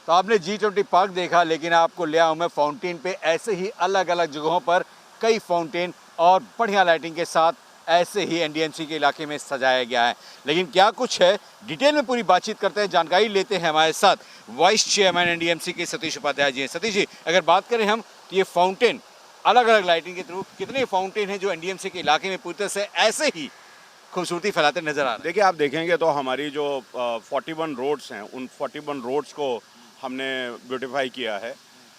तो आपने G20 park देखा, लेकिन आपको ले आऊँ मैं फाउंटेन पे। ऐसे ही अलग अलग जगहों पर कई फाउंटेन और बढ़िया लाइटिंग के साथ ऐसे ही एनडीएमसी के इलाके में सजाया गया है। लेकिन क्या कुछ है, डिटेल में पूरी बातचीत करते हैं, जानकारी लेते हैं। हमारे साथ वाइस चेयरमैन एनडीएमसी के सतीश उपाध्याय जी हैं। सतीश जी, अगर बात करें हम तो ये फाउंटेन अलग अलग लाइटिंग के थ्रू कितने फाउंटेन हैं जो एनडीएमसी के इलाके में पूरी तरह से ऐसे ही खूबसूरती फैलाते नजर आ रहे हैं? देखिए, आप देखेंगे तो हमारी जो 41 रोड्स हैं, उन 41 रोड्स को हमने ब्यूटिफाई किया है।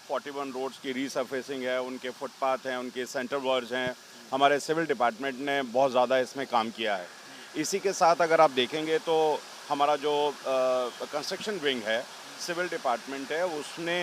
41 रोड्स की रीसरफेसिंग है, उनके फुटपाथ हैं, उनके सेंटर वर्ड्स हैं। हमारे सिविल डिपार्टमेंट ने बहुत ज़्यादा इसमें काम किया है। इसी के साथ अगर आप देखेंगे तो हमारा जो कंस्ट्रक्शन विंग है, सिविल डिपार्टमेंट है, उसने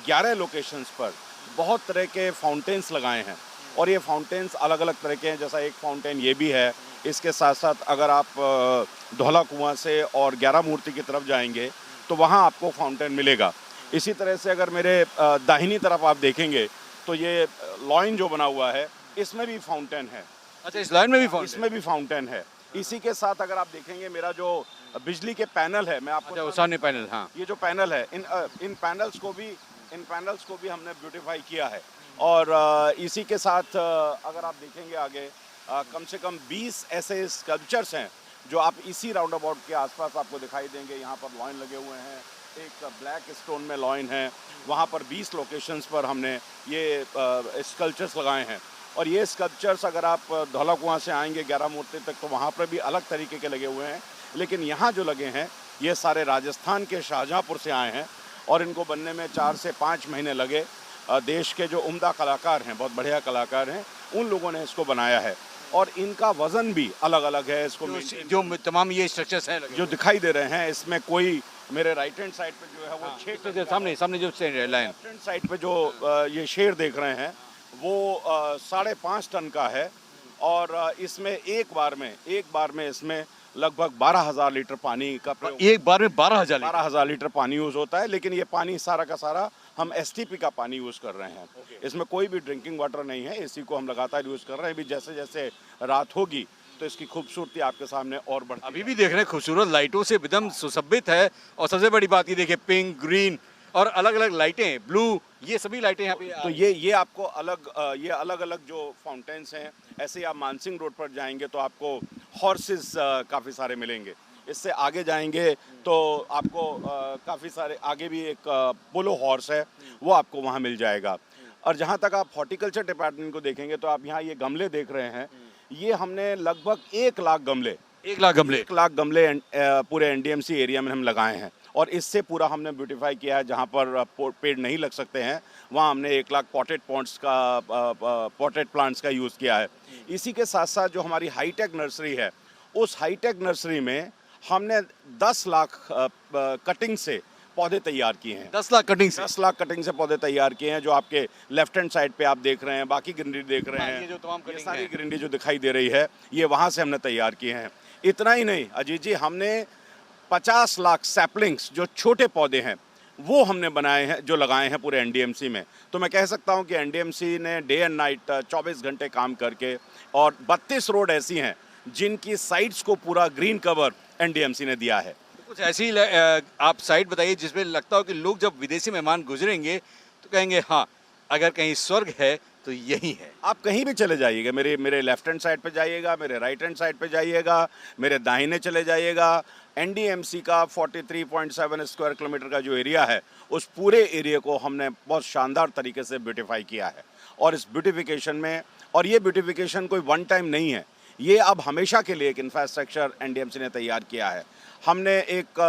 11 लोकेशंस पर बहुत तरह के फाउंटेन्स लगाए हैं। और ये फाउंटेन्स अलग अलग तरह के हैं। जैसा एक फाउंटेन ये भी है। इसके साथ साथ अगर आप धौला कुआं से और 11 मूर्ति की तरफ जाएंगे तो वहाँ आपको फाउंटेन मिलेगा। इसी तरह से अगर मेरे दाहिनी तरफ आप देखेंगे तो ये लॉइन जो बना हुआ है, इसमें भी फाउंटेन है। अच्छा, इस लाइन में भी फाउंटेन? इसमें भी फाउंटेन है। इसी के साथ अगर आप देखेंगे, मेरा जो बिजली के पैनल है, मैं आपको अच्छा, सामने पैनल, हाँ, ये जो पैनल है, इन पैनल्स को भी हमने ब्यूटिफाई किया है। और इसी के साथ अगर आप देखेंगे आगे, कम से कम 20 ऐसे स्कल्पचर्स हैं जो आप इसी राउंड अबाउट के आसपास आपको दिखाई देंगे। यहाँ पर लॉइन लगे हुए हैं, एक ब्लैक स्टोन में लॉइन है, वहाँ पर 20 लोकेशंस पर हमने ये स्कल्पचर्स लगाए हैं। और ये स्कल्पचर्स अगर आप धौला कुआं से आएंगे 11 मूर्ति तक, तो वहाँ पर भी अलग तरीके के लगे हुए हैं। लेकिन यहाँ जो लगे हैं, ये सारे राजस्थान के शाहजहाँपुर से आए हैं और इनको बनने में 4 से 5 महीने लगे। देश के जो उम्दा कलाकार हैं, बहुत बढ़िया कलाकार हैं, उन लोगों ने इसको बनाया है। और इनका वजन भी अलग अलग है। इसको जो तमाम ये स्ट्रक्चर्स हैं जो दिखाई दे रहे हैं, इसमें कोई मेरे राइट हैंड साइड पे जो है वो 6 सामने जो लाइन, लेफ्ट हैंड साइड पे जो ये शेर देख रहे हैं, वो 5.5 टन का है। और इसमें एक बार में इसमें लगभग 12,000 लीटर पानी का प्रयोग, एक बार में 12,000 लीटर पानी यूज़ होता है। लेकिन ये पानी सारा का सारा हम एसटीपी का पानी यूज़ कर रहे हैं। इसमें कोई भी ड्रिंकिंग वाटर नहीं है। इसी को हम लगातार यूज़ कर रहे हैं। अभी जैसे जैसे रात होगी तो इसकी खूबसूरती आपके सामने और बढ़ती है। अभी भी देख रहे हैं, खूबसूरत लाइटों से एकदम सुशोभित है। और सबसे बड़ी बात ये देखिए, पिंक, ग्रीन और अलग अलग लाइटें, ब्लू, ये सभी लाइटें यहाँ पे। तो ये आपको अलग अलग जो फाउंटेन्स हैं, ऐसे ही आप मानसिंह रोड पर जाएंगे तो आपको हॉर्सेस काफ़ी सारे मिलेंगे। इससे आगे जाएंगे तो आपको काफ़ी सारे, आगे भी एक पोलो हॉर्स है, वो आपको वहाँ मिल जाएगा। और जहाँ तक आप हॉर्टिकल्चर डिपार्टमेंट को देखेंगे तो आप यहाँ ये गमले देख रहे हैं, ये हमने लगभग 1 लाख गमले पूरे एनडीएमसी एरिया में हम लगाए हैं। और इससे पूरा हमने ब्यूटिफाई किया है। जहाँ पर पेड़ नहीं लग सकते हैं, वहाँ हमने 1 लाख पॉटेड प्लांट्स का यूज़ किया है। इसी के साथ साथ जो हमारी हाईटेक नर्सरी है, उस हाईटेक नर्सरी में हमने 10 लाख कटिंग से पौधे तैयार किए हैं। 10 लाख कटिंग से पौधे तैयार किए हैं, जो आपके लेफ्ट हैंड साइड पे आप देख रहे हैं। बाकी ग्रीनरी देख रहे हैं, ये सारी ग्रीनरी जो दिखाई दे रही है, ये वहाँ से हमने तैयार किए हैं। इतना ही नहीं अजीत जी, हमने 50 लाख सैपलिंग्स, जो छोटे पौधे हैं, वो हमने बनाए हैं, जो लगाए हैं पूरे एनडीएमसी में। तो मैं कह सकता हूँ कि एनडीएमसी ने डे एंड नाइट 24 घंटे काम करके, और 32 रोड ऐसी हैं जिनकी साइड्स को पूरा ग्रीन कवर एनडीएमसी ने दिया है। कुछ ऐसी आप साइट बताइए जिसमें लगता हो कि लोग जब विदेशी मेहमान गुजरेंगे तो कहेंगे हाँ, अगर कहीं स्वर्ग है तो यही है। आप कहीं भी चले जाइएगा, मेरे लेफ्ट हैंड साइड पे जाइएगा, मेरे राइट हैंड साइड पे जाइएगा, मेरे दाहिने चले जाइएगा, एनडीएमसी का 43.7 स्क्वायर किलोमीटर का जो एरिया है, उस पूरे एरिया को हमने बहुत शानदार तरीके से ब्यूटिफाई किया है। और इस ब्यूटिफिकेशन में, और ये ब्यूटिफिकेशन कोई वन टाइम नहीं है, ये अब हमेशा के लिए एक इंफ्रास्ट्रक्चर एनडीएमसी ने तैयार किया है। हमने एक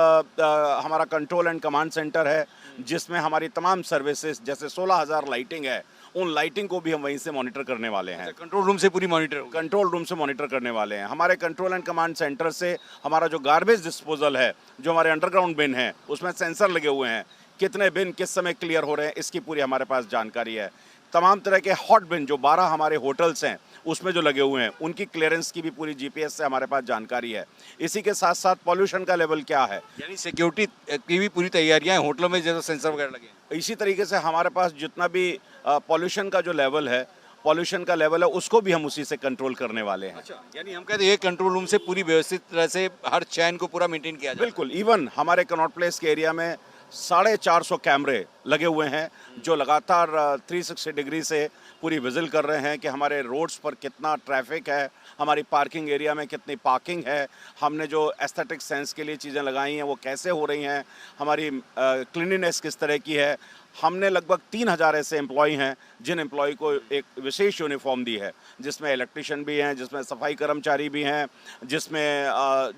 हमारा कंट्रोल एंड कमांड सेंटर है, जिसमें हमारी तमाम सर्विसेज, जैसे 16,000 लाइटिंग है, उन लाइटिंग को भी हम वहीं से मॉनिटर करने वाले हैं। कंट्रोल रूम से पूरी कंट्रोल रूम से मॉनिटर करने वाले हैं। हमारे कंट्रोल एंड कमांड सेंटर से हमारा जो गार्बेज डिस्पोजल है, जो हमारे अंडरग्राउंड बिन है, उसमें सेंसर लगे हुए हैं। कितने बिन किस समय क्लियर हो रहे हैं, इसकी पूरी हमारे पास जानकारी है। तमाम तरह के हॉट बिन, जो 12 हमारे होटल्स हैं उसमें जो लगे हुए हैं, उनकी क्लियरेंस की भी पूरी जीपीएस से हमारे पास जानकारी है। इसी के साथ साथ पॉल्यूशन का लेवल क्या है, यानी सिक्योरिटी की भी पूरी तैयारियां हैं होटलों में, जैसे सेंसर वगैरह लगे हैं। इसी तरीके से हमारे पास जितना भी पॉल्यूशन का जो लेवल है, उसको भी हम उसी से कंट्रोल करने वाले हैं। अच्छा, यानी हम कहते हैं ये कंट्रोल रूम से पूरी व्यवस्थित तरह से हर चैन को पूरा मेंटेन किया जाए। बिल्कुल। इवन हमारे कनॉट प्लेस के एरिया में 450 कैमरे लगे हुए हैं जो लगातार 360 डिग्री से पूरी विजिल कर रहे हैं कि हमारे रोड्स पर कितना ट्रैफिक है, हमारी पार्किंग एरिया में कितनी पार्किंग है, हमने जो एस्थेटिक सेंस के लिए चीज़ें लगाई हैं वो कैसे हो रही हैं, हमारी क्लीनिनेस किस तरह की है। हमने लगभग 3000 ऐसे एम्प्लॉय हैं जिन एम्प्लॉय को एक विशेष यूनिफॉर्म दी है, जिसमें इलेक्ट्रिशियन भी हैं, जिसमें सफाई कर्मचारी भी हैं, जिसमें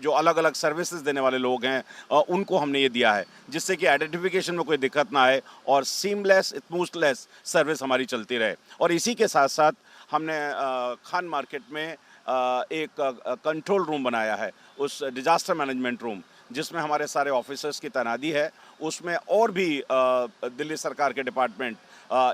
जो अलग अलग सर्विसेज देने वाले लोग हैं उनको हमने ये दिया है, जिससे कि आइडेंटिफिकेशन में कोई दिक्कत ना आए और सीमलेस स्मूथलेस सर्विस हमारी चलती रहे। और इसी के साथ साथ हमने खान मार्केट में एक कंट्रोल रूम बनाया है, उस डिजास्टर मैनेजमेंट रूम, जिसमें हमारे सारे ऑफिसर्स की तैनाती है। उसमें और भी दिल्ली सरकार के डिपार्टमेंट,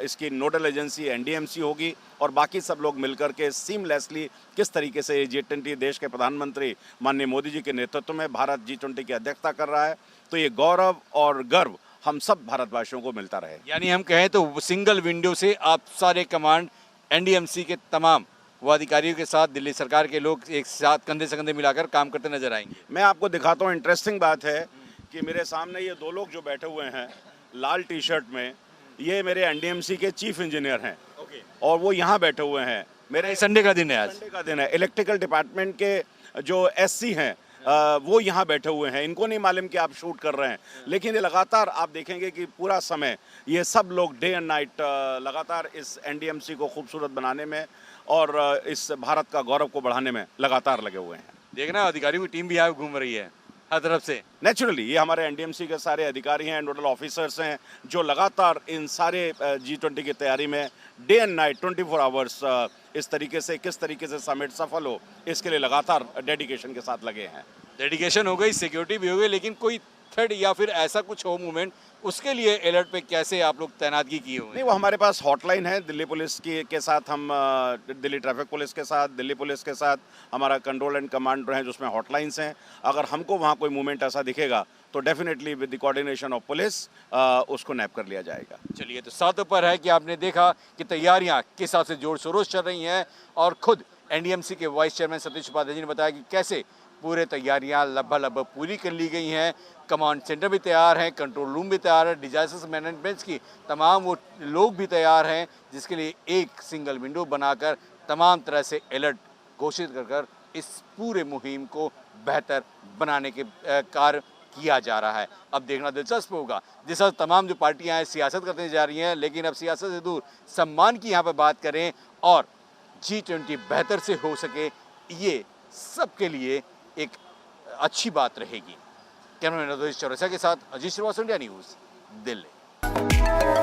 इसकी नोडल एजेंसी एनडीएमसी होगी और बाकी सब लोग मिलकर के सीमलेसली किस तरीके से G20 देश के प्रधानमंत्री माननीय मोदी जी के नेतृत्व में भारत G20 की अध्यक्षता कर रहा है, तो ये गौरव और गर्व हम सब भारतवासियों को मिलता रहे। यानी हम कहें तो सिंगल विंडो से आप सारे कमांड एनडीएमसी के तमाम वो अधिकारियों के साथ दिल्ली सरकार के लोग एक साथ कंधे से कंधे मिलाकर काम करते नजर आएंगे। मैं आपको दिखाता हूँ, इंटरेस्टिंग बात है कि मेरे सामने ये दो लोग जो बैठे हुए हैं लाल टी शर्ट में, ये मेरे एनडीएमसी के चीफ इंजीनियर हैं और वो यहाँ बैठे हुए हैं। मेरे संडे का दिन है आज, संडे का दिन है। इलेक्ट्रिकल डिपार्टमेंट के जो एससी हैं वो यहाँ बैठे हुए हैं। इनको नहीं मालूम कि आप शूट कर रहे हैं, लेकिन ये लगातार आप देखेंगे कि पूरा समय ये सब लोग डे एंड नाइट लगातार इस एनडीएमसी को खूबसूरत बनाने में और इस भारत का गौरव को बढ़ाने में लगातार लगे हुए हैं। देखना अधिकारियों की टीम भी यहाँ घूम रही है हर तरफ से। नेचुरली ये हमारे एनडीएमसी के सारे अधिकारी हैं, नोडल ऑफिसर्स हैं, जो लगातार इन सारे G20 की तैयारी में डे एंड नाइट 24 आवर्स इस तरीके से किस तरीके से समिट सफल हो, इसके लिए लगातार डेडिकेशन के साथ लगे हैं। डेडिकेशन हो गई, सिक्योरिटी भी हो गई, लेकिन कोई थ्रेड या फिर ऐसा कुछ हो मूवमेंट, उसके लिए अलर्ट पे कैसे आप लोग तैनातगी किए हुए हैं? नहीं, वो हमारे पास हॉटलाइन है दिल्ली पुलिस की के साथ, हम दिल्ली ट्रैफिक पुलिस के साथ, दिल्ली पुलिस के साथ हमारा कंट्रोल एंड कमांड है, जिसमें हॉटलाइंस हैं। अगर हमको वहाँ कोई मूवमेंट ऐसा दिखेगा तो definitely with the coordination of police उसको नैप कर लिया जाएगा। चलिए, तो सातों पर है कि आपने देखा कि तैयारियां किस हिसाब से जोर शोरों से चल रही हैं और खुद एनडीएमसी के वाइस चेयरमैन सतीश उपाध्याय जी ने बताया कि कैसे पूरे तैयारियां लगभग पूरी कर ली गई हैं। कमांड सेंटर भी तैयार है, कंट्रोल रूम भी तैयार है, डिजास्टर मैनेजमेंट की तमाम वो लोग भी तैयार हैं, जिसके लिए एक सिंगल विंडो बनाकर तमाम तरह से अलर्ट घोषित कर इस पूरे मुहिम को बेहतर बनाने के कार्य किया जा रहा है। अब देखना दिलचस्प होगा, जिस तरह तमाम जो पार्टियां हैं सियासत करने जा रही हैं, लेकिन अब सियासत से दूर सम्मान की यहाँ पर बात करें और G20 बेहतर से हो सके, ये सबके लिए एक अच्छी बात रहेगी। कैमरामैन रजनीश चौरसिया के साथ अजीत श्रीवास्तव, इंडिया न्यूज़, दिल्ली।